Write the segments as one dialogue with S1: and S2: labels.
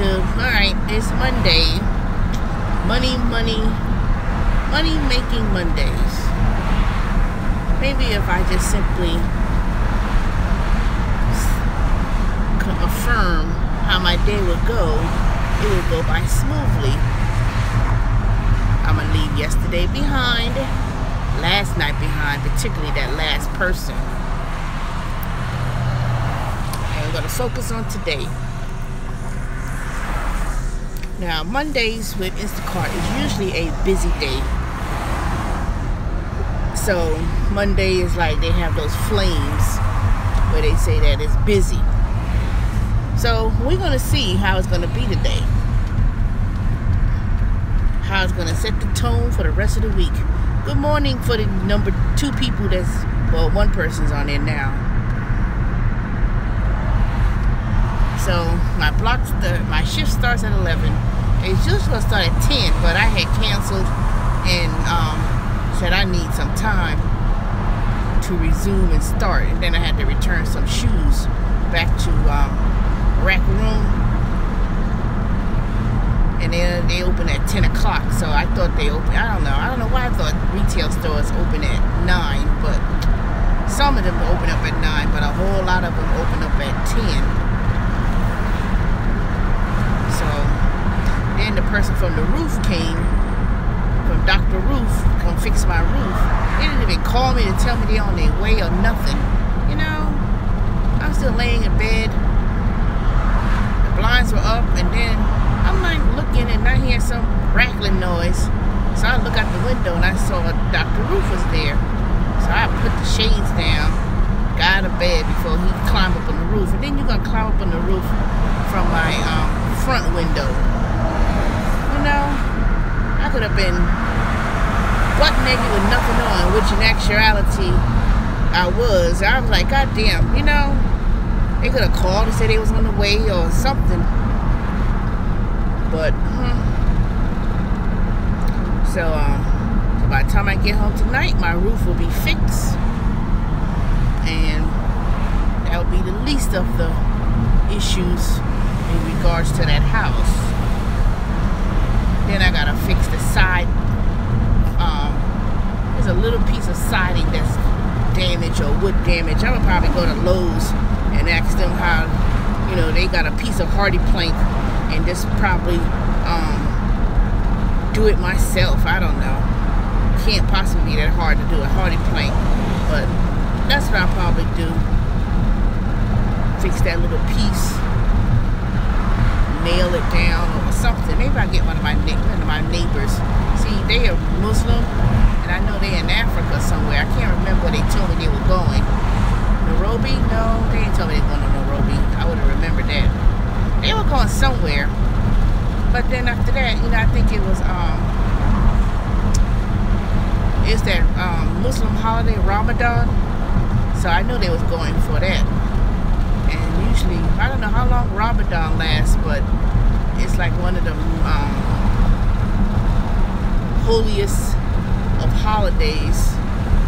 S1: YouTube. Alright, it's Monday. Money making Mondays. Maybe if I just simply affirm how my day would go, it would go by smoothly. I'm gonna leave yesterday behind, last night behind, particularly that last person. And we're gonna focus on today. Now, Mondays with Instacart is usually a busy day. So, Monday is like they have those flames where they say that it's busy. So, we're going to see how it's going to be today. How it's going to set the tone for the rest of the week. Good morning for the number 2 people that's, well, 1 person's on there now. So my shift starts at 11. It's just supposed to start at 10, but I had canceled and said I need some time to resume and start. And then I had to return some shoes back to rack room. And then they open at 10 o'clock. So I thought they open. I don't know why I thought retail stores open at 9, but some of them open up at 9, but a whole lot of them open up at 10. Then the person from the roof came, from Dr. Roof, come fix my roof. They didn't even call me to tell me they're on their way or nothing. You know, I'm still laying in bed. The blinds were up, and then I'm like looking and I hear some rattling noise. So I look out the window and I saw Dr. Roof was there. So I put the shades down, got out of bed before he climbed up on the roof. And then you're gonna climb up on the roof from my front window. You know, I could have been butt naked with nothing on, which in actuality I was. I was like, God damn, you know, they could have called and said they was on the way or something. But, so by the time I get home tonight, my roof will be fixed. And that will be the least of the issues in regards to that house. Then I gotta fix the side. There's a little piece of siding that's damaged or wood damage. I would probably go to Lowe's and ask them how, you know, they got a piece of hardy plank and just probably do it myself. I don't know. Can't possibly be that hard to do a hardy plank, but that's what I'll probably do. Fix that little piece, nail it down or something. Maybe I'll get one of my neighbors. See, they are Muslim, and I know they're in Africa somewhere. I can't remember where they told me they were going. Nairobi? No, they didn't tell me they were going to Nairobi. I would have remembered that. They were going somewhere. But then after that, you know, I think it was, it's that Muslim holiday, Ramadan. So I know they was going for that. And usually, I don't know how long Ramadan lasts, but it's like one of the holiest of holidays.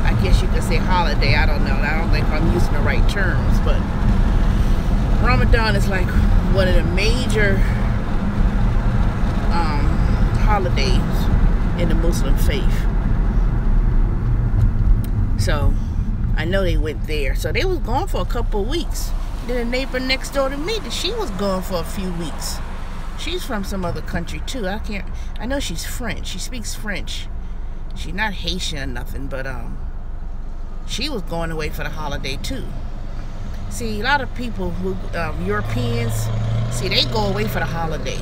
S1: I guess you could say holiday. I don't know. I don't think I'm using the right terms, but Ramadan is like one of the major holidays in the Muslim faith. So I know they went there. So they was gone for a couple of weeks. Then a neighbor next door to me, she was gone for a few weeks. She's from some other country too. I know she's French. She speaks French. She's not Haitian or nothing, but she was going away for the holiday too. See, a lot of people who Europeans, see, they go away for the holiday.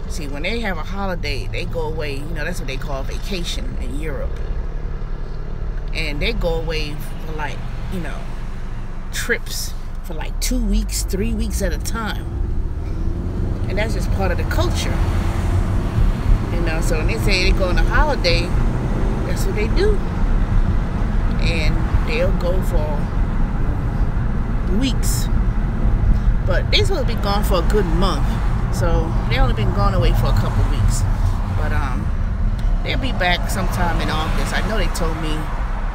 S1: See, when they have a holiday, they go away. You know, that's what they call vacation in Europe. And they go away for, like, you know, trips for like 2 weeks, 3 weeks at a time. And that's just part of the culture. You know, so when they say they go on a holiday, that's what they do. And they'll go for weeks. But they're supposed to be gone for a good month. So they only been gone away for a couple weeks. But they'll be back sometime in August. I know they told me,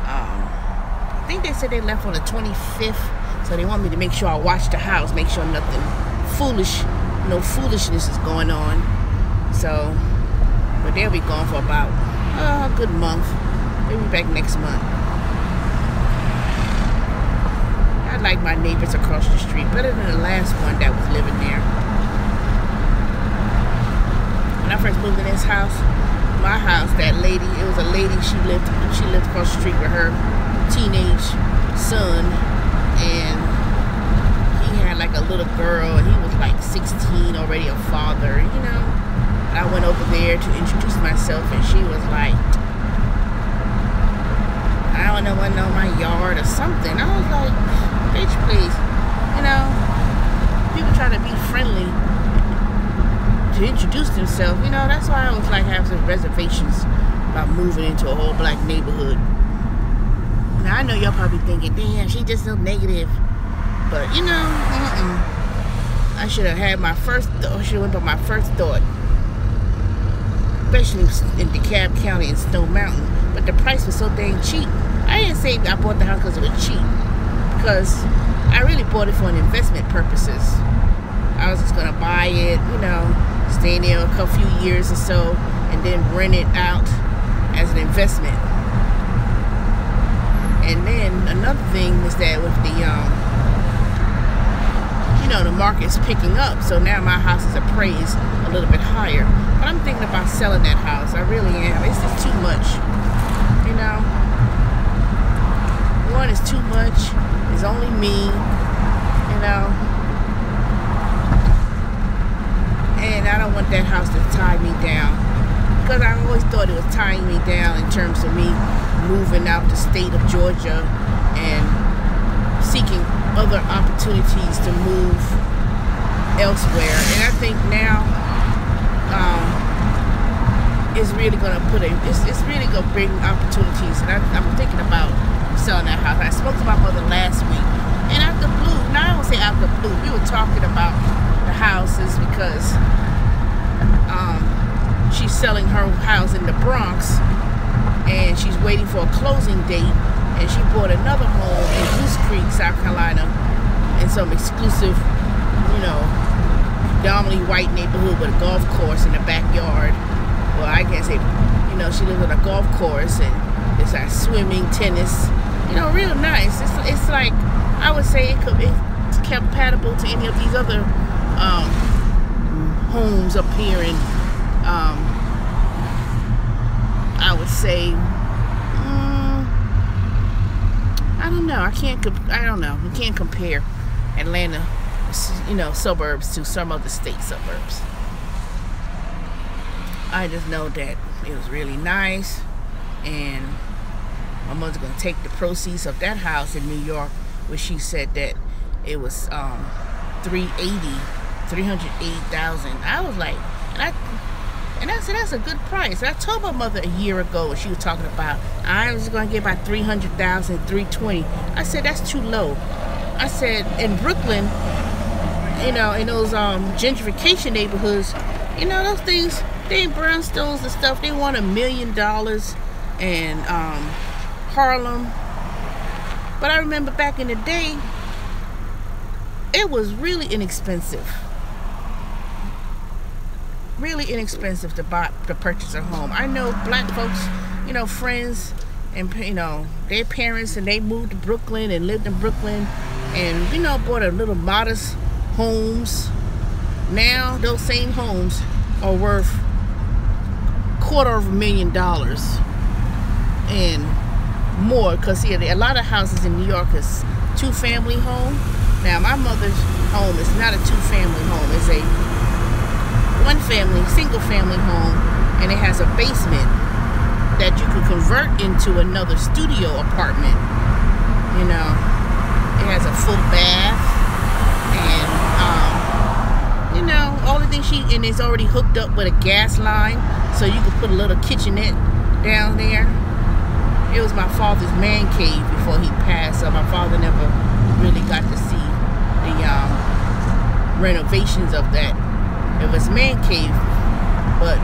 S1: I think they said they left on the 25th. So they want me to make sure I watch the house, make sure nothing foolish no foolishness is going on. So, but they'll be gone for about a good month. They'll be back next month. I like my neighbors across the street better than the last one that was living there. When I first moved in this house, my house, that lady, it was a lady, she lived across the street with her teenage son, and he had like a little girl, and he was like 16, already a father, you know. And I went over there to introduce myself, and she was like, I don't know, wasn't on my yard or something. I was like, bitch, please. You know, people try to be friendly to introduce themselves. You know, that's why I was like having some reservations about moving into a whole black neighborhood. Now I know y'all probably thinking, damn, she just so negative. But you know, I should have had my first thought. I should have went by my first thought, especially in DeKalb County and Stone Mountain. But the price was so dang cheap. I didn't say I bought the house because it was cheap, because I really bought it for an investment purposes. I was just gonna buy it, you know, stay in there a few years or so, and then rent it out as an investment. And then another thing is that with the, you know, the market's picking up, so now my house is appraised a little bit higher. But I'm thinking about selling that house. I really am. It's just too much, you know. One is too much. It's only me, you know. And I don't want that house to tie me down, because I always thought it was tying me down in terms of me moving out the state of Georgia and seeking other opportunities to move elsewhere. And I think now it's really gonna it's really gonna bring opportunities. And I'm thinking about selling that house. I spoke to my mother last week, and out the blue, now I don't say out the blue, we were talking about the houses because she's selling her house in the Bronx, and she's waiting for a closing date, and she bought another home in Goose Creek, South Carolina, in some exclusive, you know, predominantly white neighborhood with a golf course in the backyard. Well, I can't say, you know, she lives on a golf course, and it's like swimming, tennis, you know, real nice. It's like, I would say it's compatible to any of these other homes up here in, I would say, I don't know. I don't know. You can't compare Atlanta, you know, suburbs to some other state suburbs. I just know that it was really nice, and my mother's gonna take the proceeds of that house in New York, where she said that it was $380,000. I was like, and I said, that's a good price. I told my mother a year ago when she was talking about, I was going to get about $300,000, $320,000. I said, that's too low. I said, in Brooklyn, you know, in those gentrification neighborhoods, you know, those things, they ain't brownstones and stuff. They want $1 million, and Harlem. But I remember back in the day, it was really inexpensive. Really inexpensive to purchase a home. I know black folks, you know, friends, and you know, their parents, and they moved to Brooklyn and lived in Brooklyn, and you know, bought a little modest homes. Now those same homes are worth $250,000 and more, because see, a lot of houses in New York is two-family home. Now my mother's home is not a two-family home. It's a one-family, single-family home, and it has a basement that you could convert into another studio apartment. You know, it has a full bath, and you know, all the things and it's already hooked up with a gas line, so you could put a little kitchenette down there. It was my father's man cave before he passed, so my father never really got to see the renovations of that. It was man cave, but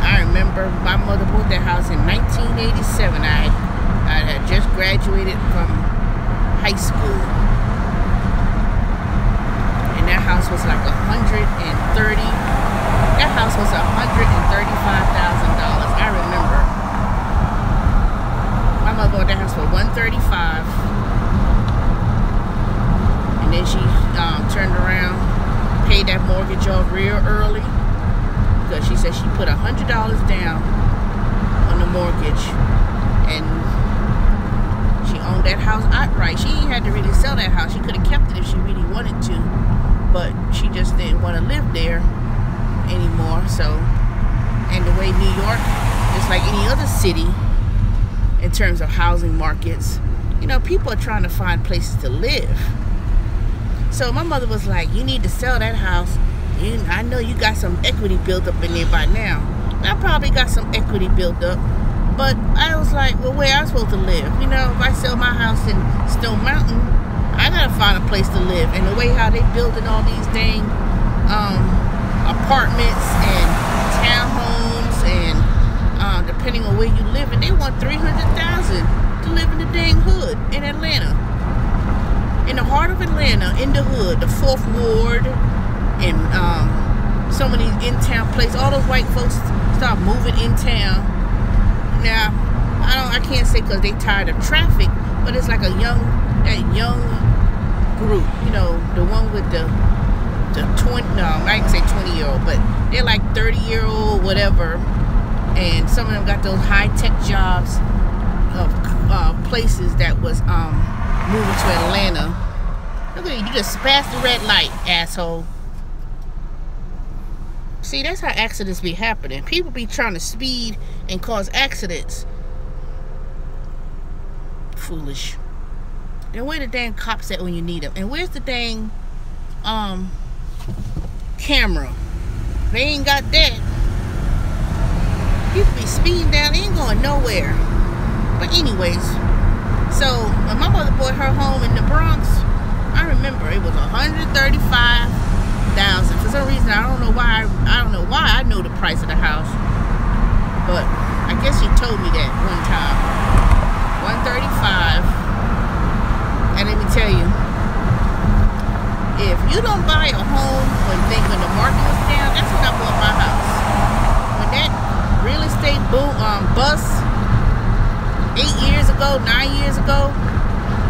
S1: I remember my mother bought that house in 1987. I had just graduated from high school, and that house was like $130. That house was $135,000. I remember. My mother bought that house for $135, and then she turned around, paid that mortgage off real early, because she said she put $100 down on the mortgage, and she owned that house outright. She ain't had to really sell that house. She could have kept it if she really wanted to, but she just didn't want to live there anymore. So, and the way New York, just like any other city in terms of housing markets, you know, people are trying to find places to live. So my mother was like, you need to sell that house. I know you got some equity built up in there by now. I probably got some equity built up, but I was like, well, where am I supposed to live? You know, if I sell my house in Stone Mountain, I gotta find a place to live. And the way how they building all these dang apartments and townhomes, and depending on where you live, and they want $300,000 to live in the dang hood in Atlanta, in the heart of Atlanta, in the hood, the 4th Ward, and some of these in-town places. All those white folks start moving in town. Now, I can't say because they tired of traffic, but it's like that young group, you know, the one with the 20, no, I can say 20-year-old, but they're like 30-year-old, whatever, and some of them got those high-tech jobs of places that was moving to Atlanta. Look at you, you just passed the red light, asshole. See, that's how accidents be happening. People be trying to speed and cause accidents. Foolish. Then where the dang cops at when you need them? And where's the dang camera? They ain't got that. People be speeding down, they ain't going nowhere. But anyways, so when my mother bought her home in the Bronx, I remember it was $135,000. For some reason, I don't know why I know the price of the house, but I guess she told me that one time. $135,000. And let me tell you, if you don't buy a home when the market was down, that's when I bought my house. When that real estate boom bust 9 years ago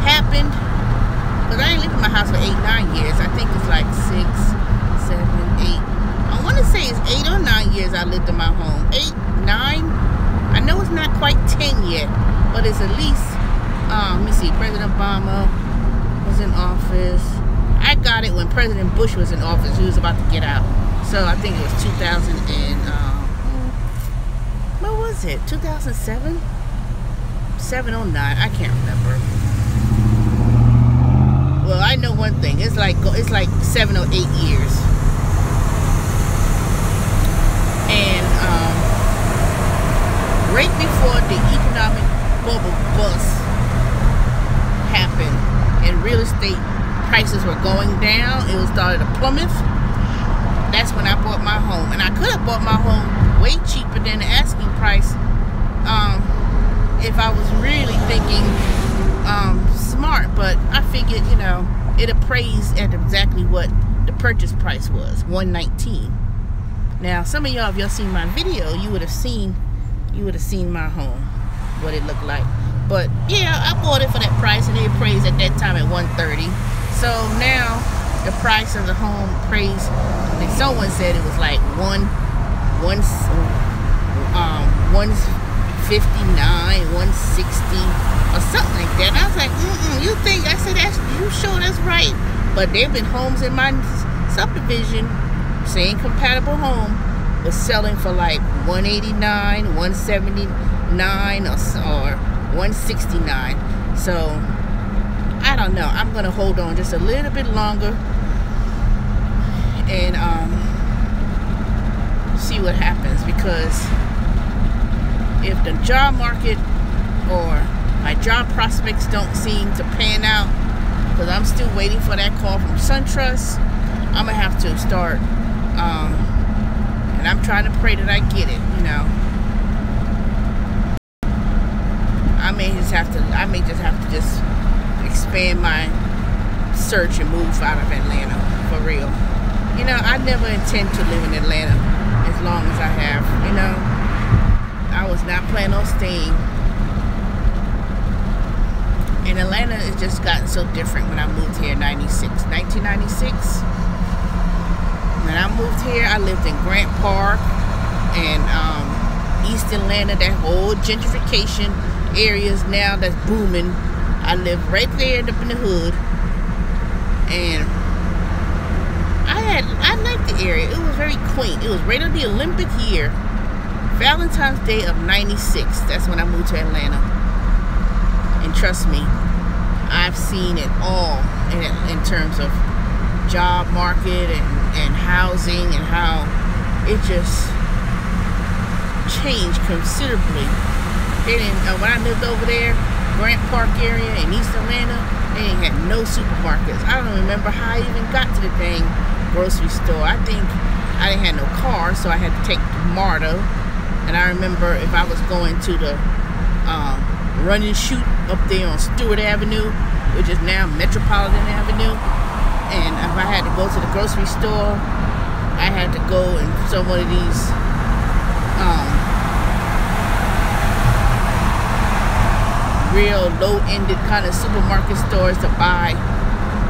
S1: happened, because I ain't lived in my house for 9 years. I think it's like 6, 7, 8. I want to say it's 8 or 9 years I lived in my home. 8, 9. I know it's not quite 10 yet, but it's at least. Let me see. President Obama was in office. I got it when President Bush was in office. He was about to get out. So I think it was 2000 and what was it? 2007? 7 or 9? I can't remember. Well, I know one thing. It's like 7 or 8 years. And right before the economic bubble bust happened and real estate prices were going down, it was started to plummet. That's when I bought my home. And I could have bought my home way cheaper than the asking price if I was really thinking smart, but I figured, you know, it appraised at exactly what the purchase price was, $119. Now, some of y'all, if y'all seen my video, you would have seen my home, what it looked like. But yeah, I bought it for that price, and it appraised at that time at $130. So now the price of the home appraised, and someone said it was like 159, 160, or something like that. And I was like, you think? I said, you sure that's right? But there have been homes in my subdivision, same compatible home, was selling for like 189, 179, or 169. So I don't know. I'm gonna hold on just a little bit longer and see what happens, because if the job market or my job prospects don't seem to pan out, because I'm still waiting for that call from SunTrust, I'm gonna have to start and I'm trying to pray that I get it, you know. I may just have to expand my search and move out of Atlanta, for real. You know, I never intend to live in Atlanta as long as I have. You know, I was not planning on staying. And Atlanta has just gotten so different when I moved here in 1996. When I moved here, I lived in Grant Park and East Atlanta, that whole gentrification areas now that's booming. I live right there up in the hood, and I liked the area. It was very quaint. It was right on the Olympic year, Valentine's Day of '96. That's when I moved to Atlanta. And trust me, I've seen it all in terms of job market and housing, and how it just changed considerably. They didn't, when I lived over there, Grant Park area in East Atlanta, they ain't had no supermarkets. I don't remember how I even got to the dang grocery store. I think I didn't have no car, so I had to take the MARTA. And I remember if I was going to the run and shoot up there on Stewart Avenue, which is now Metropolitan Avenue, and if I had to go to the grocery store, I had to go in some one of these real low-ended kind of supermarket stores to buy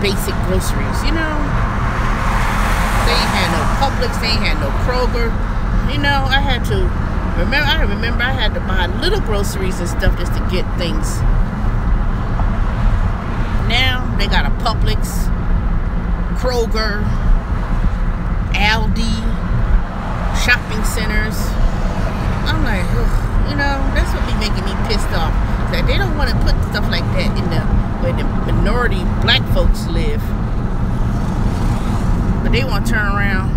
S1: basic groceries. You know, they ain't had no Publix, they ain't had no Kroger. You know, I remember I had to buy little groceries and stuff just to get things. Now they got a Publix, Kroger, Aldi, shopping centers. I'm like, ugh, you know, that's what be making me pissed off. That they don't want to put stuff like that in where the minority black folks live, but they want to turn around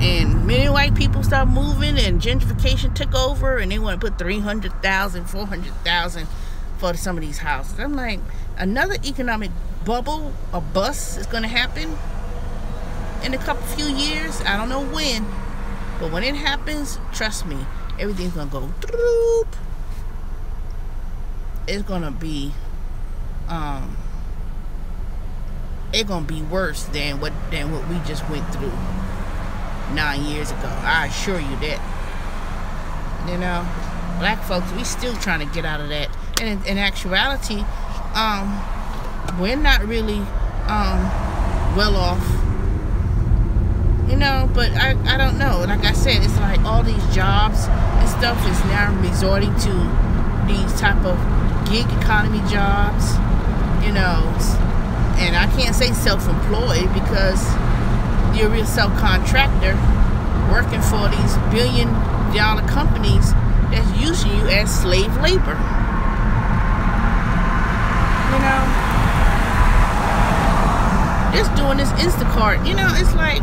S1: and many white people start moving and gentrification took over, and they want to put 300,000, 400,000 for some of these houses. I'm like, another economic bubble or bust is going to happen in a few years. I don't know when, but when it happens, trust me, everything's going to go through. It's gonna be worse than what we just went through 9 years ago. I assure you that. You know, black folks, we still trying to get out of that. And in actuality, we're not really well off. You know, but I don't know. Like I said, it's like all these jobs and stuff is now resorting to these type of gig economy jobs, you know, and I can't say self-employed because you're a real self-contractor working for these billion-dollar companies that's using you as slave labor. You know, just doing this Instacart, you know, it's like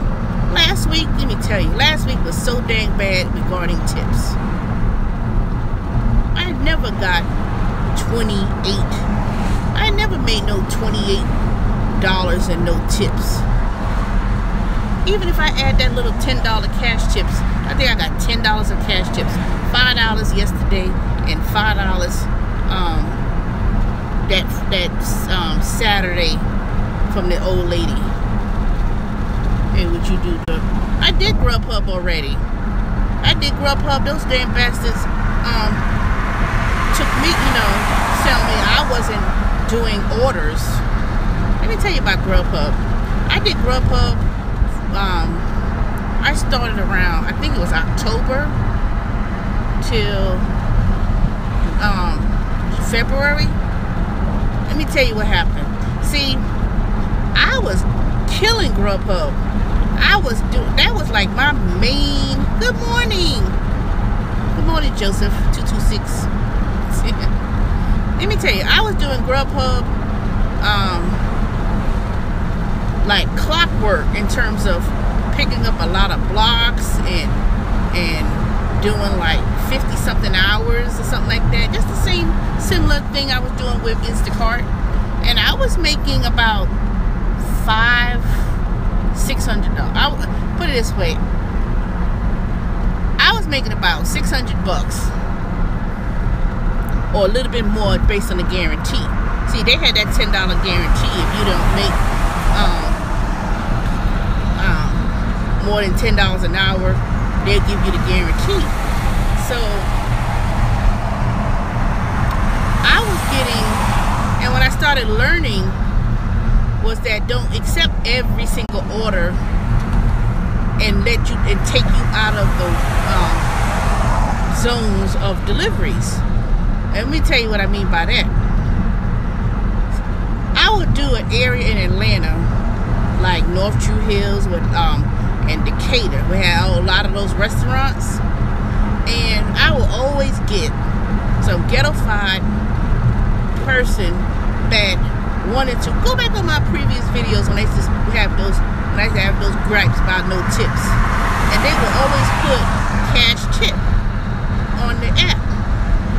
S1: last week, let me tell you, last week was so dang bad regarding tips. I never got 28. I never made no $28 and no tips. Even if I add that little $10 cash tips, I think I got $10 of cash tips. $5 yesterday and $5 that Saturday from the old lady. Hey, what you do? I did Grubhub already. I did Grubhub. Those damn bastards took me, you know, tell me I wasn't doing orders. Let me tell you about Grubhub. I did Grubhub. I started around, I think it was October till February. Let me tell you what happened. See, I was killing Grubhub. That was like my main. Good morning. Good morning, Joseph 226. Let me tell you, I was doing Grubhub like clockwork in terms of picking up a lot of blocks and doing like 50 something hours or something like that. Just the same similar thing I was doing with Instacart, and I was making about $600. I put it this way, I was making about $600 or a little bit more based on the guarantee. See, they had that $10 guarantee if you don't make more than $10 an hour, they'll give you the guarantee. So I was getting, and when I started learning, was that don't accept every single order and let you and take you out of the zones of deliveries. And let me tell you what I mean by that. I would do an area in Atlanta, like North True Hills with and Decatur. We had a lot of those restaurants, and I will always get some ghetto-fied person that wanted to go back on my previous videos when I used to have those gripes about no tips, and they will always put cash tip on the app.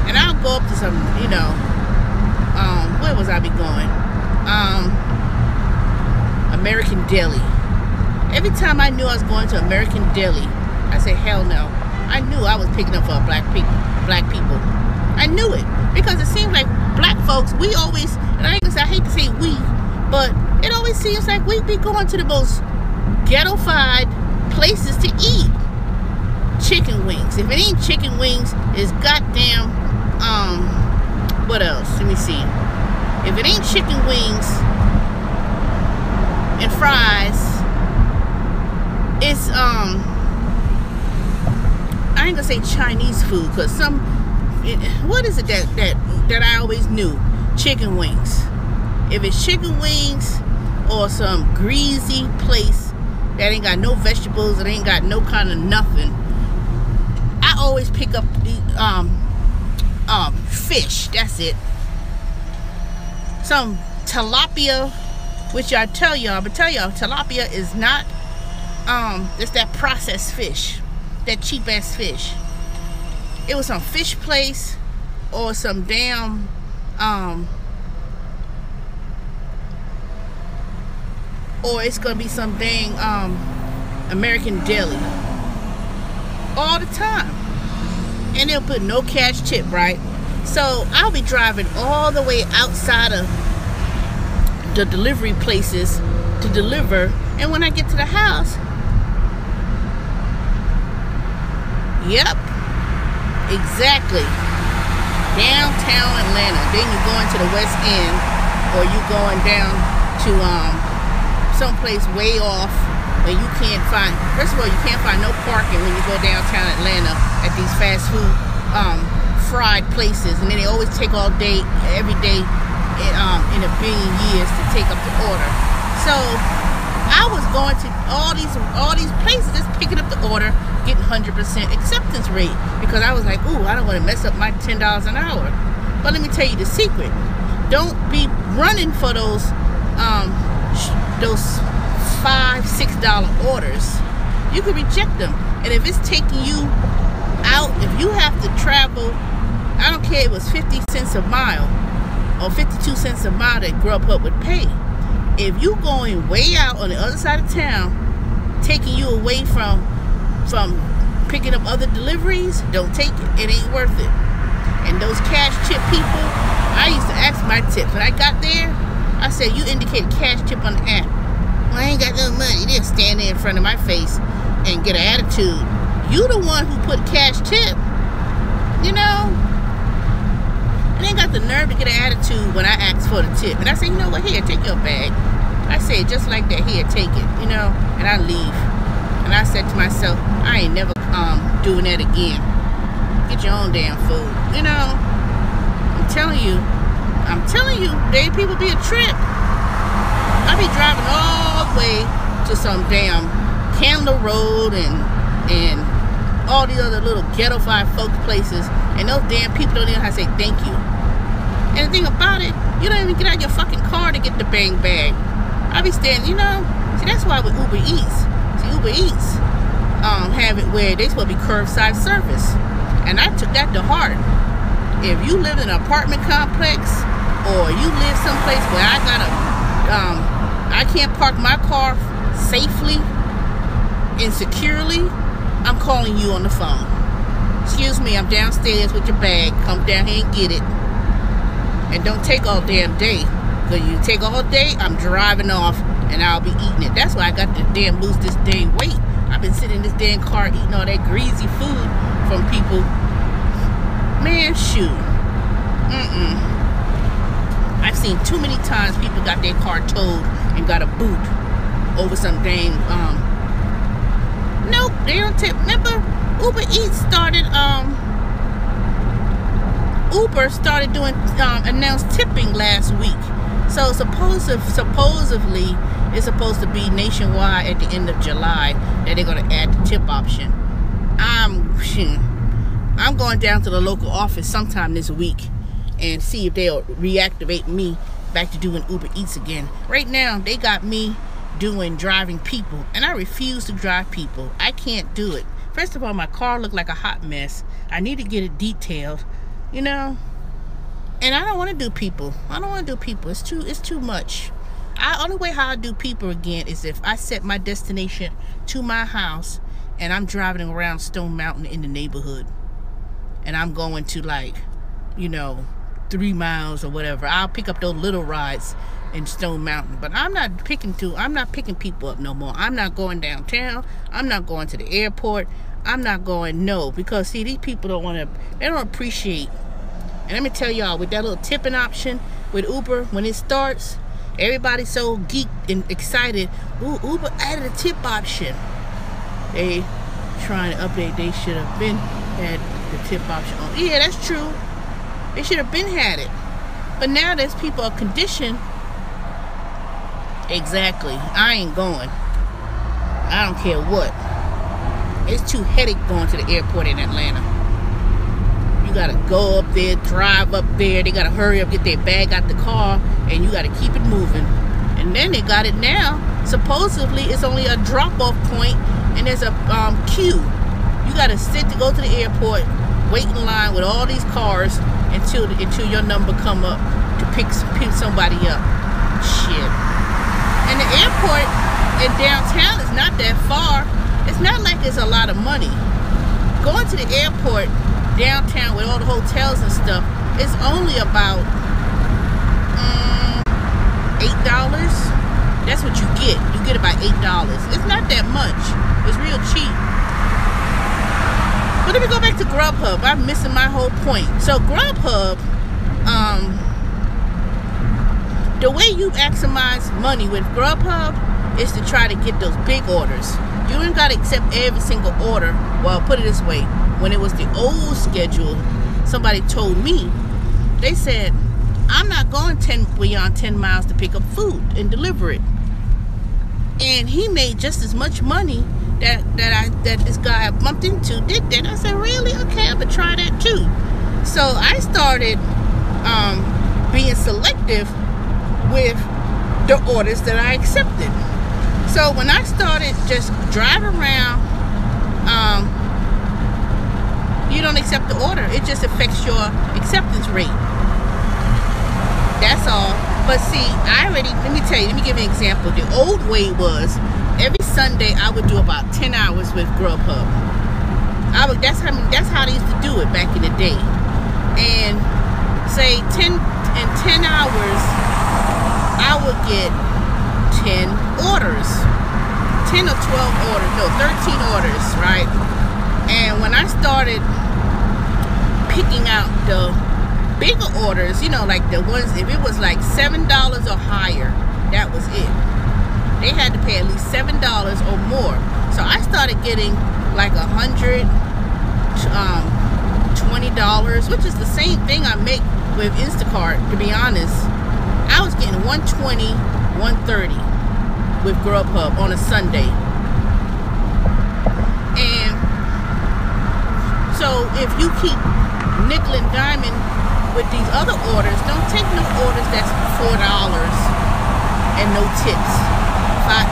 S1: And I'll go up to some, where was I be going? American Deli. Every time I knew I was going to American Deli, I said, hell no. I knew I was picking up for black people. I knew it, because it seems like black folks, we always, and I hate to say we, but it always seems like we be going to the most ghetto-fied places to eat. Chicken wings. If it ain't chicken wings, it's goddamn, what else? Let me see. If it ain't chicken wings and fries, it's, I ain't gonna say Chinese food, because what is it that I always knew? Chicken wings. If it's chicken wings or some greasy place that ain't got no vegetables, it ain't got no kind of nothing, I always pick up the fish. That's it. Some tilapia, which I tell y'all, tilapia is not it's that processed fish, that cheap ass fish. It was some fish place or some damn or it's gonna be some dang American Deli all the time, and they'll put no cash tip, right? So I'll be driving all the way outside of the delivery places to deliver, and when I get to the house, yep, exactly, downtown Atlanta. Then you go into the West End, or you going down to someplace way off where you can't find, first of all, you can't find no parking when you go downtown Atlanta at these fast food fried places, and then they always take all day, every day, in a billion years to take up the order. So I was going to all these places, just picking up the order, getting 100% acceptance rate, because I was like, ooh, I don't want to mess up my $10 an hour. But let me tell you the secret: don't be running for those $5, $6 orders. You can reject them, and if it's taking you out, if you have to travel, I don't care if it was 50 cents a mile or 52 cents a mile that Grubhub would pay. If you going way out on the other side of town, taking you away from picking up other deliveries, don't take it. It ain't worth it. And those cash tip people, I used to ask my tips. When I got there, I said, you indicate cash tip on the app. Well, I ain't got no money. They'll stand there in front of my face and get an attitude. You the one who put cash tip, and they got the nerve to get an attitude when I ask for the tip. And I say, you know what, here, take your bag. I say it just like that, here, take it, and I leave. And I said to myself, I ain't never doing that again. Get your own damn food, I'm telling you, they people be a trip. I be driving all the way to some damn Candler Road and all these other little ghetto-fied folk places, and those damn people don't even know how to say thank you. And the thing about it, you don't even get out your fucking car to get the bang bag. I be standing, see, that's why with Uber Eats, Uber Eats have it where they supposed to be curbside service, and I took that to heart. If you live in an apartment complex, or you live someplace where I can't park my car safely and securely, I'm calling you on the phone. Excuse me, I'm downstairs with your bag. Come down here and get it. And don't take all damn day. Because you take all day, I'm driving off and I'll be eating it. That's why I got to damn lose this dang weight. I've been sitting in this damn car eating all that greasy food from people. Man, shoot. I've seen too many times people got their car towed and got a boot over some dang, nope, they don't tip. Remember, Uber Eats started, Uber started doing, announced tipping last week. So supposedly, it's supposed to be nationwide at the end of July that they're going to add the tip option. I'm going down to the local office sometime this week and see if they'll reactivate me back to doing Uber Eats again. Right now, they got me doing driving people, and I refuse to drive people. I can't do it. First of all, my car looked like a hot mess. I need to get it detailed, you know. And I don't want to do people. I don't want to do people. It's too much. Only way how I do people again is if I set my destination to my house and I'm driving around Stone Mountain in the neighborhood, and I'm going to, like, you know, 3 miles or whatever. I'll pick up those little rides in Stone Mountain, but I'm not picking people up no more. I'm not going downtown. I'm not going to the airport. I'm not going, no, because see, these people they don't appreciate. And let me tell y'all, with that little tipping option with Uber, when it starts, everybody's so geeked and excited. Ooh, Uber added a tip option. They trying to update. They should have been had the tip option on. Yeah, that's true. They should have been had it. But now there's people are conditioned. Exactly. I ain't going. I don't care what. It's too headache going to the airport in Atlanta. You gotta go up there, drive up there. They gotta hurry up, get their bag out the car, and you gotta keep it moving. And then they got it now. Supposedly, it's only a drop-off point, and there's a queue. You gotta sit to go to the airport, wait in line with all these cars until your number come up to pick somebody up. Shit. And the airport in downtown is not that far. It's not like it's a lot of money. Going to the airport downtown with all the hotels and stuff, it's only about $8. That's what you get. You get about $8. It's not that much. It's real cheap. But let me go back to Grubhub. I'm missing my whole point. So Grubhub, the way you maximize money with Grubhub is to try to get those big orders. You ain't got to accept every single order. Well, put it this way. When it was the old schedule, somebody told me, they said, I'm not going beyond 10 miles to pick up food and deliver it. And he made just as much money that this guy I bumped into did that. I said, really? Okay, I'm going to try that too. So I started being selective with the orders that I accepted. So when I started just driving around, you don't accept the order. It just affects your acceptance rate. That's all. But see, let me give you an example. The old way was, every Sunday I would do about 10 hours with Grubhub. That's how they used to do it back in the day. And say 10 hours, I would get 10 orders. 10 or 12 orders, no, 13 orders, right? And when I started picking out the bigger orders, you know, like the ones, if it was like $7 or higher, that was it. They had to pay at least $7 or more. So I started getting like $100, $20, which is the same thing I make with Instacart, to be honest. I was getting $120, $130 with Grubhub on a Sunday. And so if you keep nickel and diming with these other orders, don't take no orders that's $4 and no tips.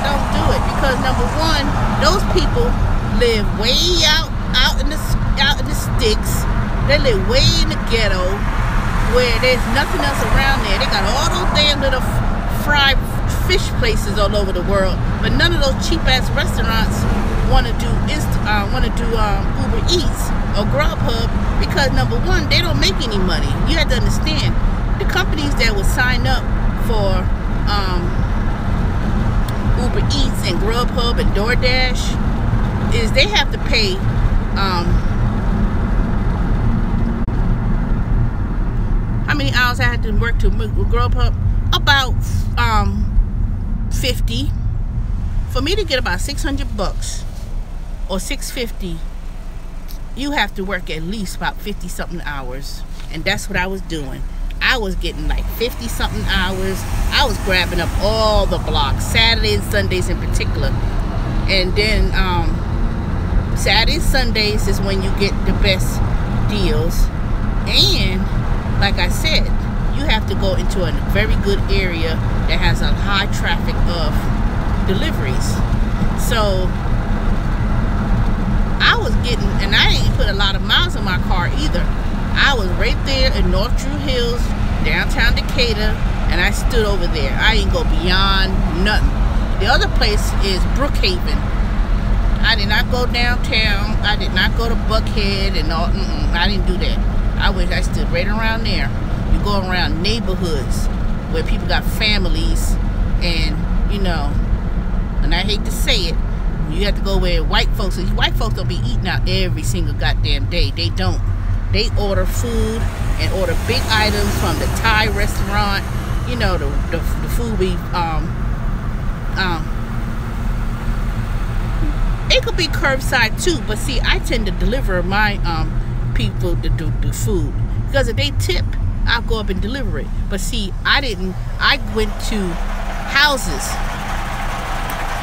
S1: Don't do it, because number one, those people live way out in the sticks. They live way in the ghetto where there's nothing else around there. They got all those damn little fried fish places all over the world, but none of those cheap ass restaurants want to do Uber Eats or Grubhub, because number one, they don't make any money. You have to understand, the companies that would sign up for Uber Eats and Grubhub and DoorDash, is they have to pay how many hours I had to work to grow up? About 50. For me to get about $600 or $650, you have to work at least about 50 something hours, and that's what I was doing. I was getting like 50 something hours. I was grabbing up all the blocks, Saturdays and Sundays in particular. And then Saturdays, Sundays is when you get the best deals. And like I said, you have to go into a very good area that has a high traffic of deliveries. So I was getting, and I didn't put a lot of miles on my car either. I was right there in North Drew Hills, downtown Decatur, and I stood over there. I didn't go beyond nothing. The other place is Brookhaven. I did not go downtown. I did not go to Buckhead and all. I didn't do that. I stood right around there. You go around neighborhoods where people got families, and you know, and I hate to say it, you have to go where white folks don't be eating out every single goddamn day. They don't. They order food and order big items from the Thai restaurant. You know, the food we it could be curbside too, but see, I tend to deliver my people the food, because if they tip, I'll go up and deliver it. But see, I went to houses,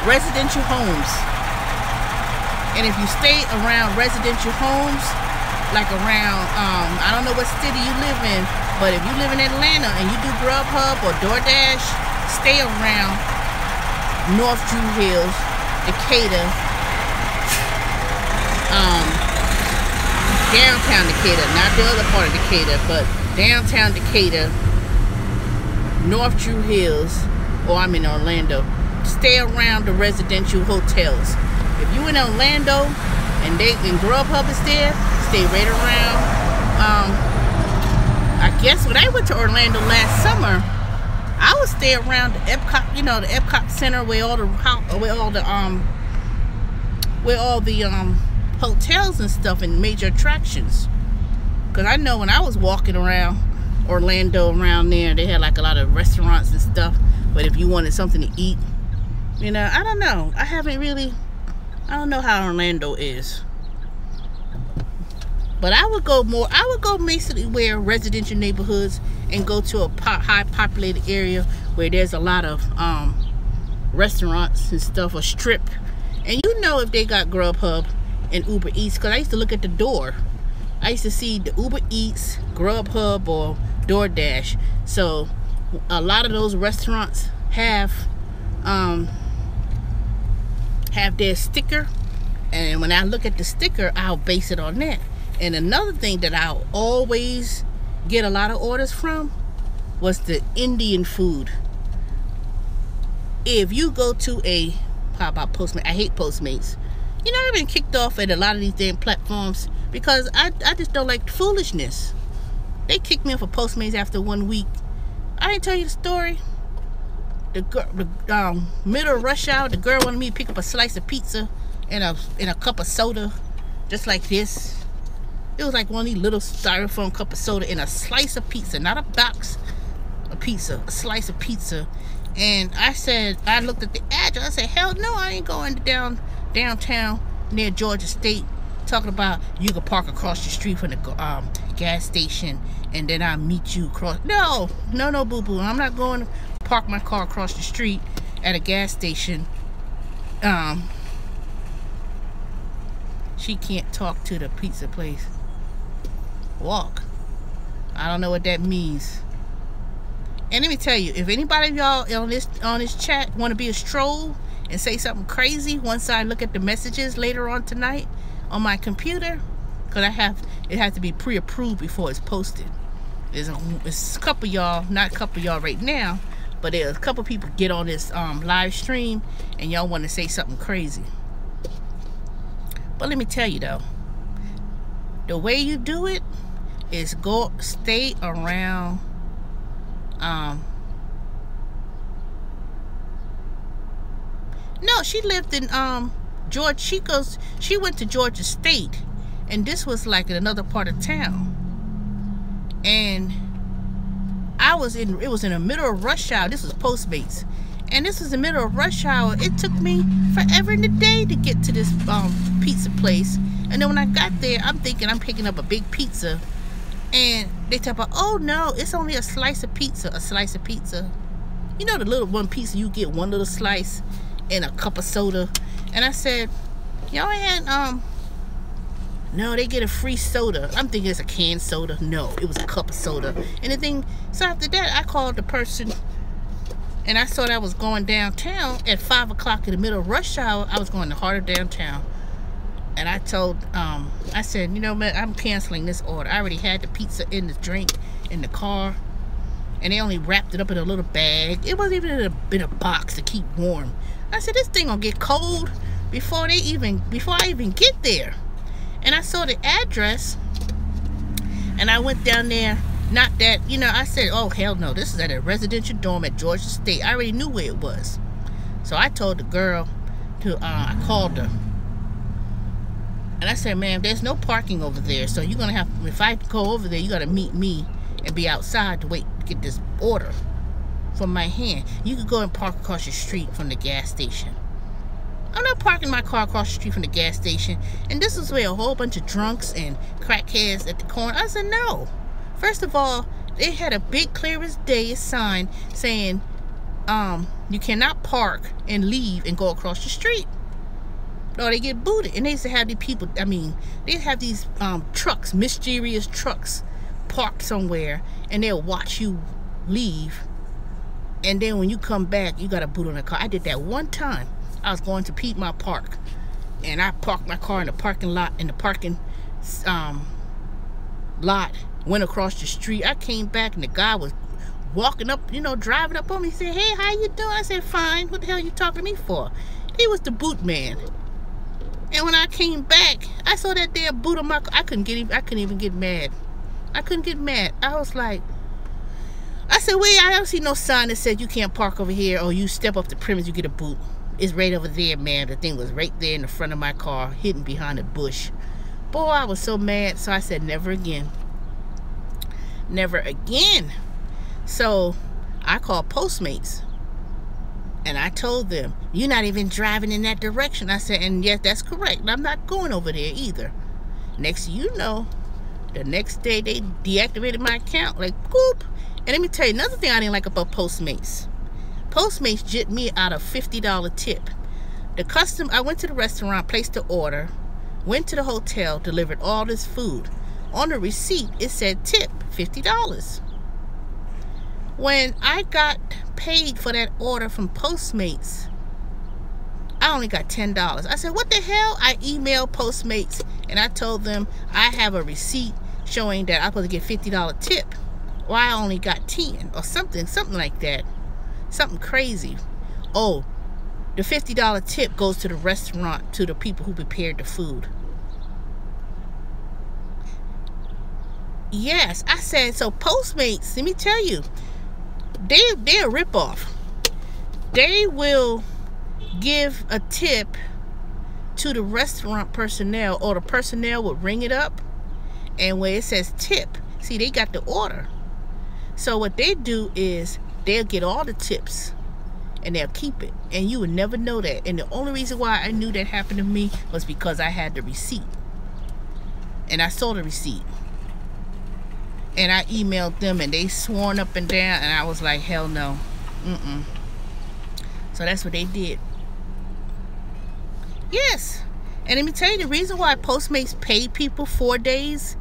S1: residential homes, and if you stay around residential homes, like around I don't know what city you live in, but if you live in Atlanta and you do Grubhub or DoorDash, stay around North Drew Hills, Decatur, downtown Decatur, not the other part of Decatur, but downtown Decatur, North Drew Hills, or I'm in Orlando. Stay around the residential hotels. If you in Orlando and Grubhub is there, stay right around. I guess when I went to Orlando last summer, I would stay around the Epcot, you know, the Epcot Center, where all the hotels and stuff and major attractions. Because I know when I was walking around Orlando, around there, they had like a lot of restaurants and stuff. But if you wanted something to eat, you know, I don't know. I don't know how Orlando is. But I would go basically where residential neighborhoods, and go to a high populated area where there's a lot of restaurants and stuff, or strip. And you know if they got Grubhub and Uber Eats, because I used to look at the door. I used to see the Uber Eats, Grubhub, or DoorDash. So a lot of those restaurants have their sticker, and when I look at the sticker, I'll base it on that. And another thing that I'll always get a lot of orders from was the Indian food. If you go to how about Postmates? I hate Postmates. You know, I've been kicked off at a lot of these damn platforms because I just don't like the foolishness. They kicked me off of Postmates after 1 week. I didn't tell you the story. The middle of rush hour, the girl wanted me to pick up a slice of pizza and a cup of soda, just like this. It was like one of these little styrofoam cup of soda and a slice of pizza, not a box of pizza, a slice of pizza. And I looked at the address. I said, hell no, I ain't going downtown near Georgia State, talking about you can park across the street from the gas station and then I'll meet you across. No, boo-boo. I'm not going to park my car across the street at a gas station. She can't talk to the pizza place. Walk. I don't know what that means. And let me tell you, if anybody of y'all on this chat want to be a stroll and say something crazy once I look at the messages later on tonight on my computer, because it has to be pre-approved before it's posted. There's a couple y'all, not a couple y'all right now, but there's a couple people get on this live stream and y'all want to say something crazy. But let me tell you though, the way you do it is stay around no, she lived in She went to Georgia State, and this was like in another part of town. And it was in the middle of rush hour. This was Postmates. And this was the middle of rush hour. It took me forever in the day to get to this pizza place. And then when I got there, I'm thinking I'm picking up a big pizza. And they talk about, oh no, it's only a slice of pizza. A slice of pizza. You know the little one pizza, you get one little slice and a cup of soda. And I said, y'all had, no, they get a free soda. I'm thinking it's a canned soda. No, it was a cup of soda. And the thing, so after that, I called the person, and I saw that I was going downtown at 5 o'clock in the middle of rush hour. I was going to heart of downtown. And I told, I said, you know, man, I'm canceling this order. I already had the pizza in the drink in the car. And they only wrapped it up in a little bag. It wasn't even in a box to keep warm. I said, this thing gonna get cold before I even get there. And I saw the address, and I went down there. Not that, you know, I said, oh, hell no, this is at a residential dorm at Georgia State. I already knew where it was. So I told the girl I called her. And I said, ma'am, there's no parking over there. So you're going to have, if I go over there, you got to meet me and be outside to wait to get this order from my hand. You could go and park across the street from the gas station. I'm not parking my car across the street from the gas station. And this is where a whole bunch of drunks and crackheads at the corner. I said, no. First of all, they had a big clear as day sign saying, you cannot park and leave and go across the street. Or they get booted. And they used to have these people, I mean, they'd have these trucks, mysterious trucks, parked somewhere, and they'll watch you leave. And then when you come back, you got a boot on the car. I did that one time. I was going to Piedmont Park, and I parked my car in the parking lot, lot, went across the street. I came back, and the guy was walking up, you know, driving up on me. He said, hey, how you doing? I said, fine. What the hell are you talking to me for? He was the boot man. And when I came back, I saw that damn boot on my car. I couldn't even get mad. I couldn't get mad. I was like, I said, wait, I don't see no sign that said you can't park over here, or you step up the premise, you get a boot. It's right over there, man. The thing was right there in the front of my car, hidden behind a bush. Boy, I was so mad. So I said, never again. Never again. So I called Postmates. And I told them, you're not even driving in that direction. I said, and yes, that's correct. I'm not going over there either. Next thing you know, the next day they deactivated my account. Like, boop. And let me tell you, another thing I didn't like about Postmates. Postmates jipped me out a $50 tip. I went to the restaurant, placed the order, went to the hotel, delivered all this food. On the receipt, it said tip, $50. When I got paid for that order from Postmates, I only got $10. I said, what the hell? I emailed Postmates, and I told them I have a receipt showing that I'm supposed to get $50 tip. Well, I only got 10 or something like that. Something crazy. Oh, the $50 tip goes to the restaurant, to the people who prepared the food. Yes, I said, so Postmates, let me tell you, they're a ripoff. They will give a tip to the restaurant personnel, or the personnel would ring it up, and where it says tip, see, they got the order. So what they do is they'll get all the tips and they'll keep it, and you would never know that. And the only reason why I knew that happened to me was because I had the receipt, and I saw the receipt, and I emailed them, and they sworn up and down, and I was like, hell no. So that's what they did. Yes. And let me tell you, the reason why Postmates pay people 4 days,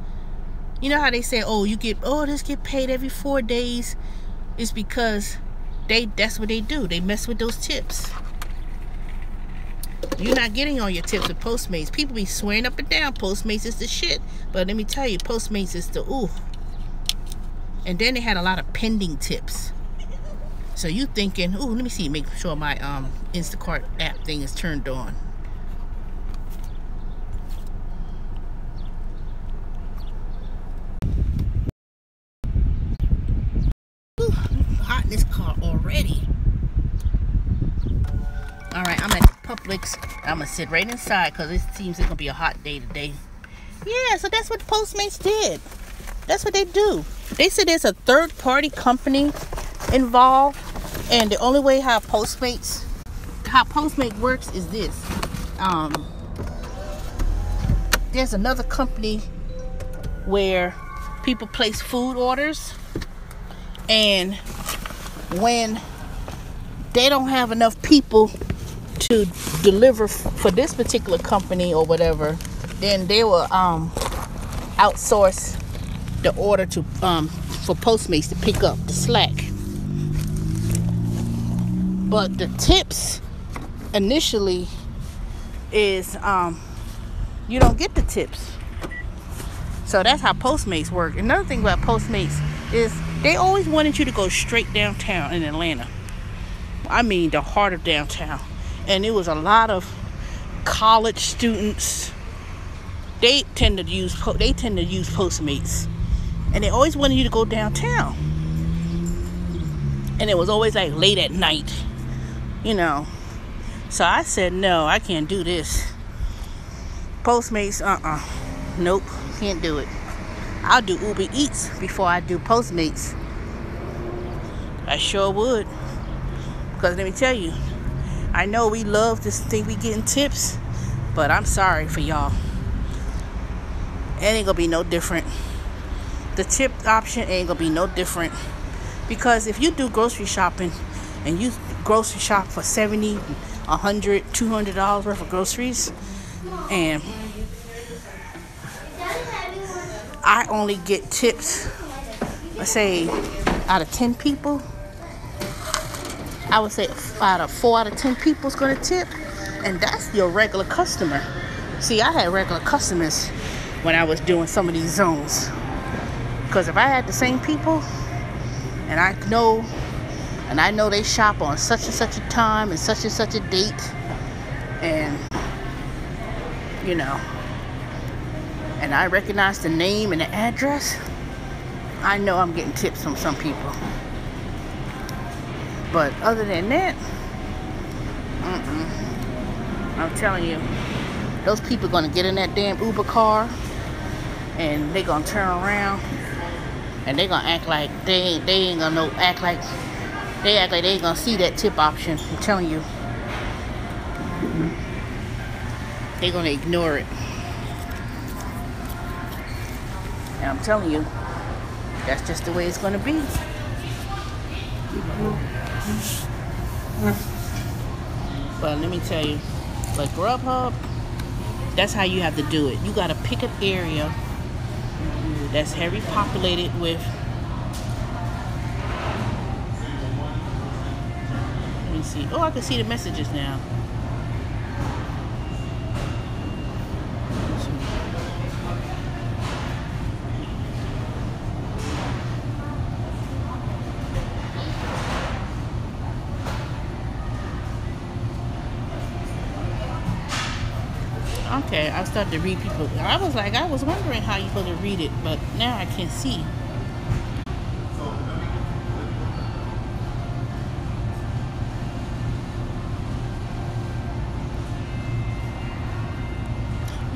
S1: you know how they say, oh, this get paid every 4 days, is because that's what they do. They mess with those tips. You're not getting all your tips with Postmates. People be swearing up and down Postmates is the shit, but let me tell you, Postmates is the ooh. And then they had a lot of pending tips. So you thinking, ooh, let me see, make sure my Instacart app thing is turned on. Ooh, hot in this car already. Alright, I'm at the Netflix. I'm gonna sit right inside because it seems it's gonna be a hot day today. Yeah, so that's what Postmates did. That's what they do. They said there's a third-party company involved, and the only way how Postmates works is this. There's another company where people place food orders, and when they don't have enough people to deliver for this particular company or whatever, then they will outsource the order to for Postmates to pick up the slack. But the tips initially is you don't get the tips. So that's how Postmates work. Another thing about Postmates is they always wanted you to go straight downtown in Atlanta. I mean the heart of downtown. And it was a lot of college students. They tend to use Postmates. And they always wanted you to go downtown. And it was always like late at night, you know. So I said, no, I can't do this. Postmates, nope, can't do it. I'll do Uber Eats before I do Postmates. I sure would. Because let me tell you, I know we love to think we getting tips, but I'm sorry for y'all. It ain't gonna be no different. The tip option ain't gonna be no different. Because if you do grocery shopping and you grocery shop for $70, $100, $200 worth of groceries, and I only get tips, let's say out of 10 people, I would say out of 4 out of 10 people is going to tip, and that's your regular customer. See, I had regular customers when I was doing some of these zones, because if I had the same people, and I know they shop on such and such a time and such a date, and you know, and I recognize the name and the address, I know I'm getting tips from some people. But other than that, I'm telling you, those people are gonna get in that damn Uber car, and they gonna turn around, and they gonna act like they ain't gonna know, act like they ain't gonna see that tip option. I'm telling you, they gonna ignore it. And I'm telling you, that's just the way it's gonna be. But let me tell you, but Grubhub, that's how you have to do it. You gotta pick an area that's heavily populated with, let me see, oh, I can see the messages now. Okay, I started to read people. I was wondering how you're supposed to read it, but now I can see.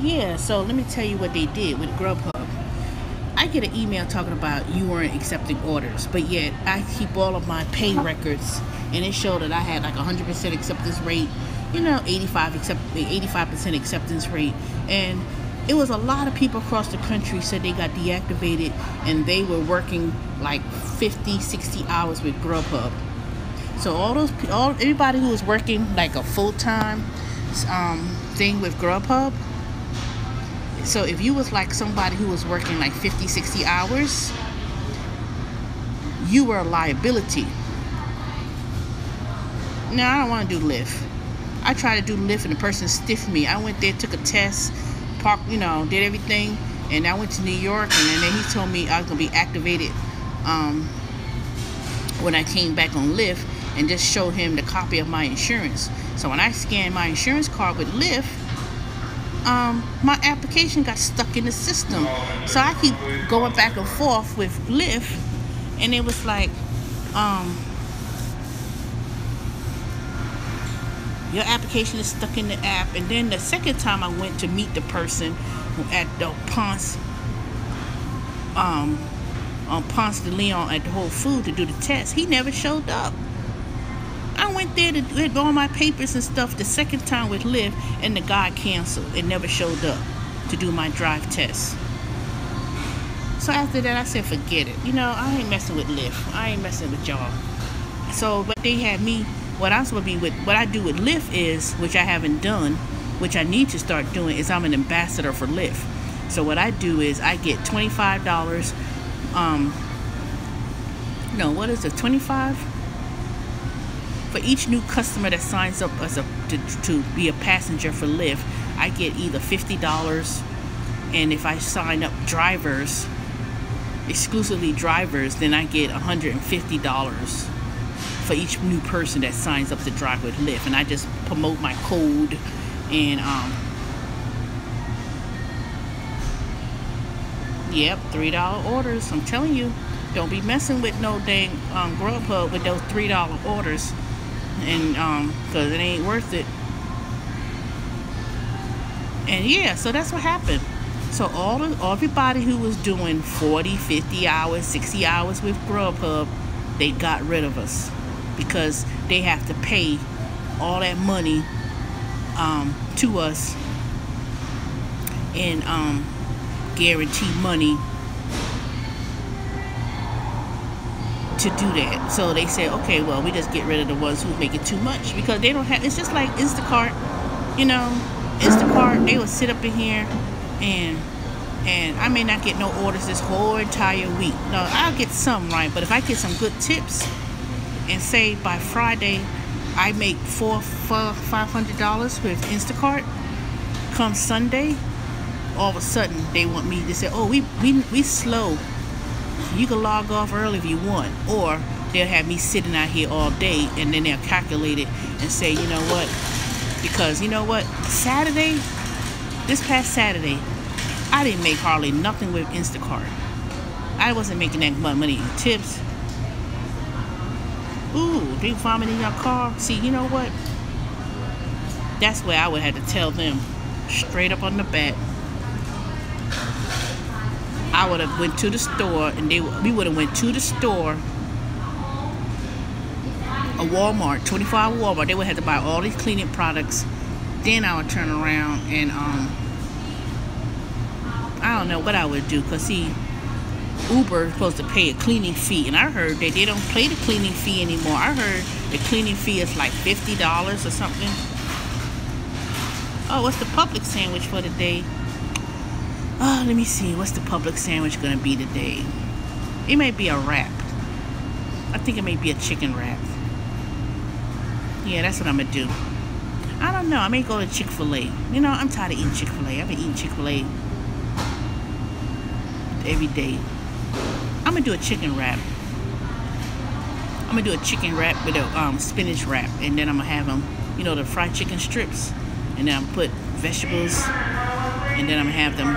S1: Yeah, so let me tell you what they did with Grubhub. I get an email talking about you weren't accepting orders, but yet I keep all of my pay records, and it showed that I had like 100% acceptance rate, you know, 85% acceptance rate, and it was a lot of people across the country said they got deactivated, and they were working like 50, 60 hours with Grubhub. So everybody who was working like a full-time thing with Grubhub, so if you was like somebody who was working like 50, 60 hours, you were a liability. Now, I don't want to do Lyft. I tried to do Lyft and the person stiffed me. I went there, took a test, parked, you know, did everything, and I went to New York, and then he told me I was going to be activated when I came back on Lyft, and just showed him the copy of my insurance. So when I scanned my insurance card with Lyft, my application got stuck in the system. So I keep going back and forth with Lyft, and it was like, your application is stuck in the app. And then the second time I went to meet the person at the Ponce on Ponce de Leon at the Whole Foods to do the test, he never showed up. I went there to get all my papers and stuff the second time with Lyft, and the guy canceled and never showed up to do my drive test. So after that, I said, forget it. You know, I ain't messing with Lyft. I ain't messing with y'all. So, but they had me, what I'm supposed to be with, what I do with Lyft is, which I haven't done, which I need to start doing, is I'm an ambassador for Lyft. So what I do is I get $25, no, what is it, 25? For each new customer that signs up as to be a passenger for Lyft, I get either $50, and if I sign up drivers, exclusively drivers, then I get $150 for each new person that signs up to drive with Lyft. And I just promote my code, and yep, $3 orders. I'm telling you, don't be messing with no dang Grubhub with those $3 orders, and because it ain't worth it. And yeah, so that's what happened. So everybody who was doing 40, 50 hours, 60 hours with Grubhub, they got rid of us because they have to pay all that money to us in guaranteed money to do that. So they said, okay, well, we just get rid of the ones who's making too much, because they don't have, it's just like Instacart, you know. Instacart, they will sit up in here and I may not get no orders this whole entire week. No, I'll get some, right? But if I get some good tips and say by Friday I make $500 with Instacart, come Sunday, all of a sudden they want me to say, oh, we slow. You can log off early if you want. Or they'll have me sitting out here all day, and then they'll calculate it and say, you know what? Because you know what? Saturday, this past Saturday, I didn't make hardly nothing with Instacart. I wasn't making that much money in tips. Ooh, they vomit in your car. See, you know what? That's where I would have to tell them straight up on the bat. I would have went to the store, and we would have went to the store, a Walmart, 24-hour Walmart. They would have to buy all these cleaning products. Then I would turn around and I don't know what I would do, because see, Uber is supposed to pay a cleaning fee, and I heard that they don't pay the cleaning fee anymore. I heard the cleaning fee is like $50 or something. Oh, what's the Publix sandwich for today? Oh, let me see. What's the Publix sandwich gonna be today? It may be a wrap. I think it may be a chicken wrap. Yeah, that's what I'm gonna do. I don't know. I may go to Chick-fil-A. You know, I'm tired of eating Chick-fil-A. I've been eating Chick-fil-A every day. I'm gonna do a chicken wrap. I'm gonna do a chicken wrap with a spinach wrap, and then I'm gonna have them, you know, the fried chicken strips, and then I'm gonna put vegetables, and then I'm gonna have them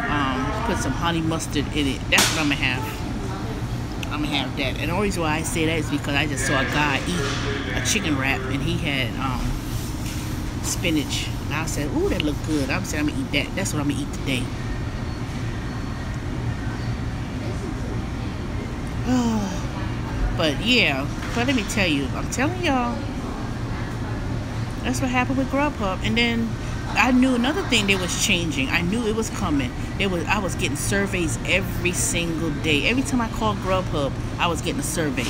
S1: put some honey mustard in it. That's what I'm gonna have. I'm gonna have that. And the only reason why I say that is because I just saw a guy eat a chicken wrap, and he had spinach, and I said, ooh, that looked good. I'm saying I'm gonna eat that. That's what I'm gonna eat today. But yeah, but let me tell you, I'm telling y'all, that's what happened with Grubhub. And then I knew another thing that was changing. I knew it was coming. I was getting surveys every single day. Every time I called Grubhub, I was getting a survey.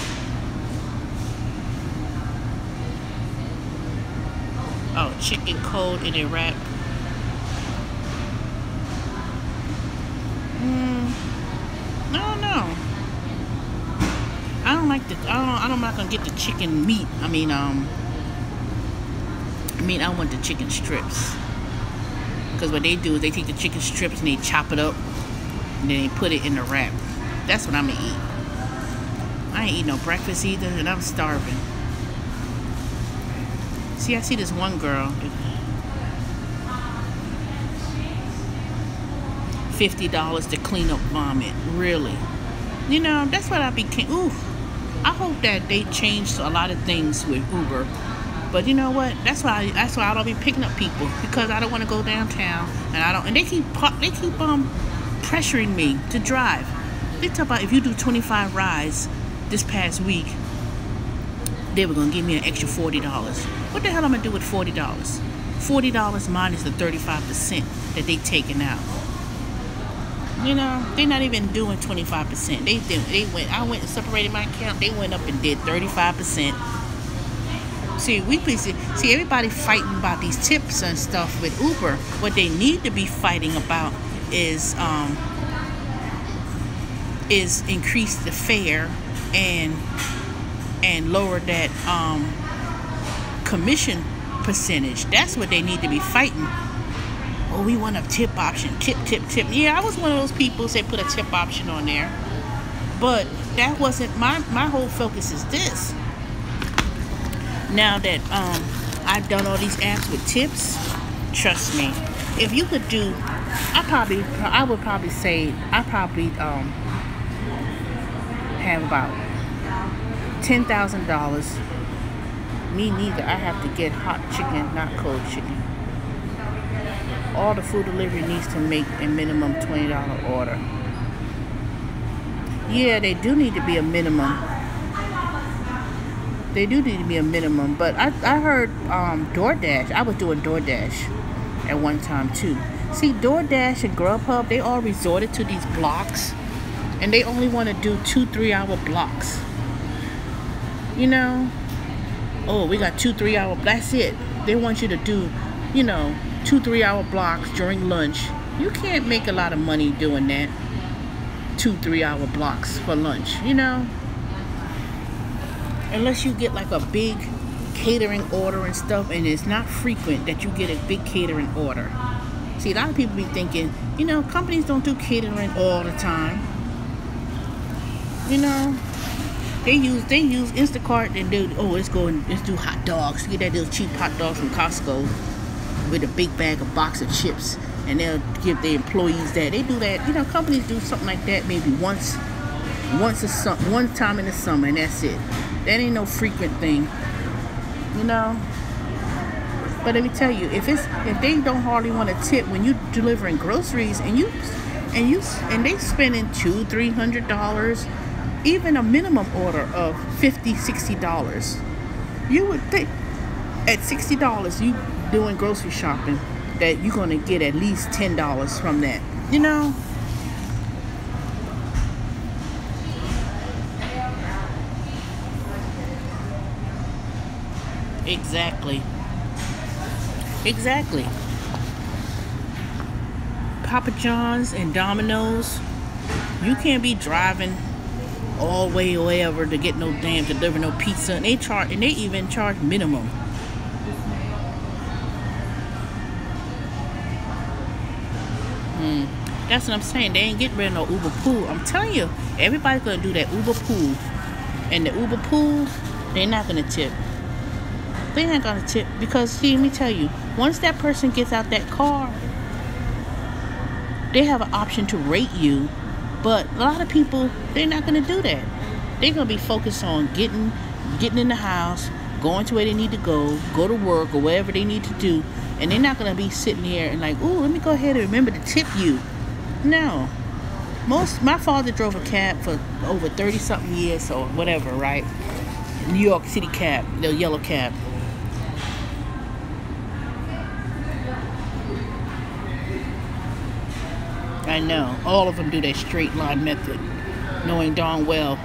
S1: Oh, chicken cold in a wrap. I don't know. I don't like the. I'm not gonna get the chicken meat. I want the chicken strips. Because what they do is they take the chicken strips and they chop it up, and then they put it in the wrap. That's what I'm gonna eat. I ain't eat no breakfast either, and I'm starving. See, I see this one girl. $50 to clean up vomit. Really? You know, that's what I became. Ooh. I hope that they changed a lot of things with Uber. But you know what? That's why I don't be picking up people, because I don't want to go downtown, and they keep pressuring me to drive. They talk about if you do 25 rides this past week, they were gonna give me an extra $40. What the hell am I gonna do with $40? $40 minus the 35% that they taking out. You know, they're not even doing 25%. I went and separated my account. They went up and did 35%. See, everybody fighting about these tips and stuff with Uber. What they need to be fighting about is increase the fare and lower that commission percentage. That's what they need to be fighting. Oh, we want a tip option. Tip. Yeah, I was one of those people that put a tip option on there. But that wasn't my whole focus is this. Now that I've done all these apps with tips, trust me, if you could do, I would probably say I probably have about $10,000. Me neither. I have to get hot chicken, not cold chicken. All the food delivery needs to make a minimum $20 order. Yeah, they do need to be a minimum. They do need to be a minimum. But I heard DoorDash. I was doing DoorDash at one time too. See, DoorDash and Grubhub, they all resorted to these blocks. And they only want to do 2-3 hour blocks. You know? Oh, we got 2-3 hour. That's it. They want you to do, 2-3 hour blocks during lunch. You can't make a lot of money doing that. 2-3 hour blocks for lunch, unless you get like a big catering order and stuff, and it's not frequent that you get a big catering order. See, a lot of people be thinking, companies don't do catering all the time. They use Instacart and do, let's do hot dogs. Get that little cheap hot dogs from Costco with a big bag of box of chips, and they'll give their employees that. They do that. Companies do something like that maybe one time in the summer, and that's it. That ain't no frequent thing. But let me tell you, if they don't hardly want to tip when you delivering groceries and they spending $200-300, even a minimum order of $50-60, you would think at $60 you doing grocery shopping that you're gonna get at least $10 from that. Exactly. Papa John's and Domino's, you can't be driving all the way wherever to get no damn deliver no pizza, and they even charge minimum. That's what I'm saying. They ain't getting rid of no Uber pool. I'm telling you, everybody's gonna do that Uber pool, and the Uber pool, they're not gonna tip. They're not gonna tip because, see, let me tell you, once that person gets out that car, they have an option to rate you. But a lot of people, they're not gonna do that. They're gonna be focused on getting in the house, going to where they need to go to work or whatever they need to do, and they're not gonna be sitting here and like, ooh, let me go ahead and remember to tip you. No. My father drove a cab for over 30-something years or whatever, right? New York City cab, the yellow cab. I know. All of them do that straight line method, knowing darn well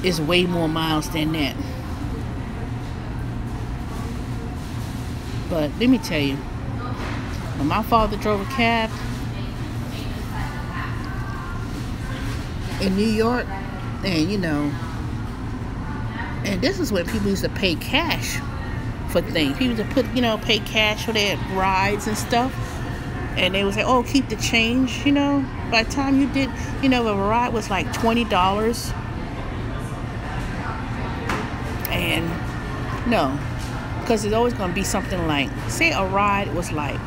S1: it's way more miles than that. But let me tell you, when my father drove a cab in New York, and and this is when people used to pay cash for things. People used to pay cash for their rides and stuff. And they would say, oh, keep the change, By the time you did, a ride was like $20. And no, because it's always going to be something like, say a ride was like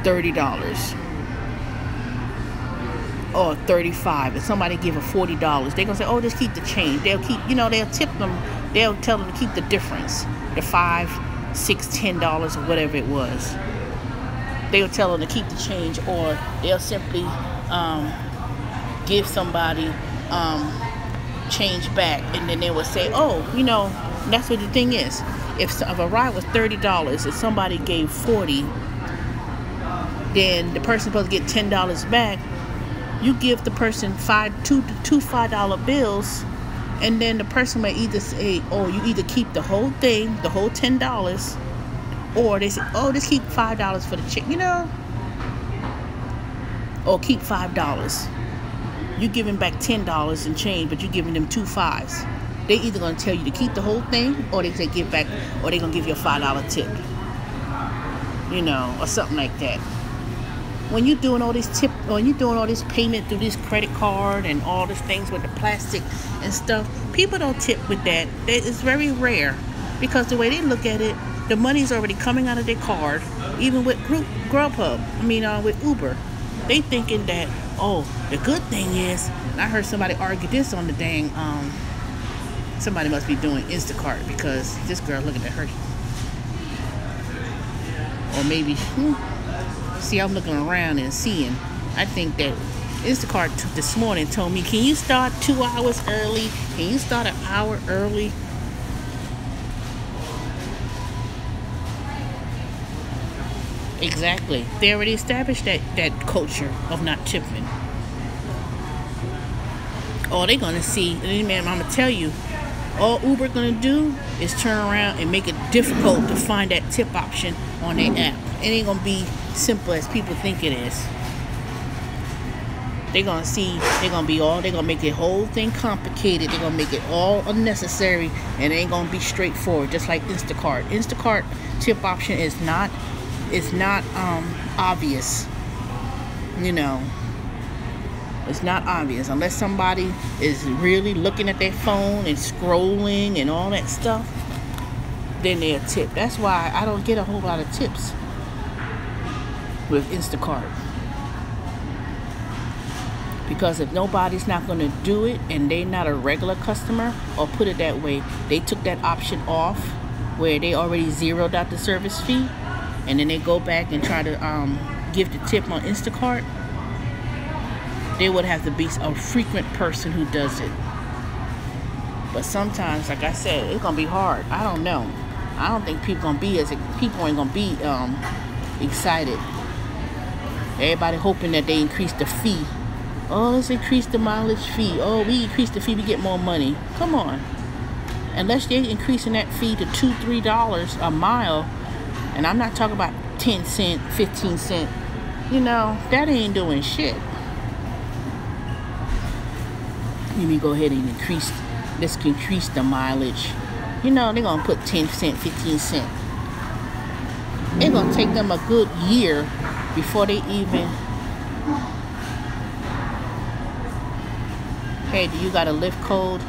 S1: $30. or 35, and somebody give her $40, they're gonna say, oh, just keep the change. They'll keep, they'll tip them. They'll tell them to keep the difference, the $5, $6, $10 or whatever it was. They'll tell them to keep the change, or they'll simply give somebody change back, and then they will say, oh, that's what the thing is. If a ride was $30, if somebody gave $40, then the person's supposed to get $10 back. You give the person two $5 bills, and then the person may either say, oh, you either keep the whole thing, the whole $10, or they say, oh, just keep $5 for the check, or keep $5. You giving back $10 and change, but you giving them 2 5s. They either gonna tell you to keep the whole thing, or they say give back, or they gonna give you a $5 tip, or something like that. When you're doing all this payment through this credit card and all these things with the plastic and stuff, people don't tip with that. It's very rare, because the way they look at it, the money's already coming out of their card. Even with with Uber, they thinking that, oh, the good thing is, and I heard somebody argue this on the dang, somebody must be doing Instacart, because this girl looking at her, or maybe, see, I'm looking around and seeing, I think that Instacart this morning told me, can you start 2 hours early? Can you start an hour early? Exactly. They already established that culture of not tipping. All they're going to see, and man, I'm going to tell you, all Uber going to do is turn around and make it difficult to find that tip option on their app. It ain't going to be simple as people think it is. They're going to make the whole thing complicated. They're going to make it all unnecessary, and it ain't going to be straightforward, just like Instacart. Instacart tip option is not obvious. It's not obvious unless somebody is really looking at their phone and scrolling and all that stuff. Then they'll tip. That's why I don't get a whole lot of tips with Instacart, because if nobody's not going to do it and they're not a regular customer, or put it that way, they took that option off where they already zeroed out the service fee, and then they go back and try to give the tip on Instacart, they would have to be a frequent person who does it. But sometimes, like I said, it's gonna be hard. I don't know. I don't think people ain't gonna be excited. Everybody hoping that they increase the fee. Oh, let's increase the mileage fee. Oh, we increase the fee, we get more money. Come on. Unless they're increasing that fee to $2, $3 a mile, and I'm not talking about 10 cent, 15 cent, that ain't doing shit. Let me go ahead and let's increase the mileage. They're gonna put 10 cent, 15 cent. It's gonna take them a good year before they even, hey, do you got a lift code?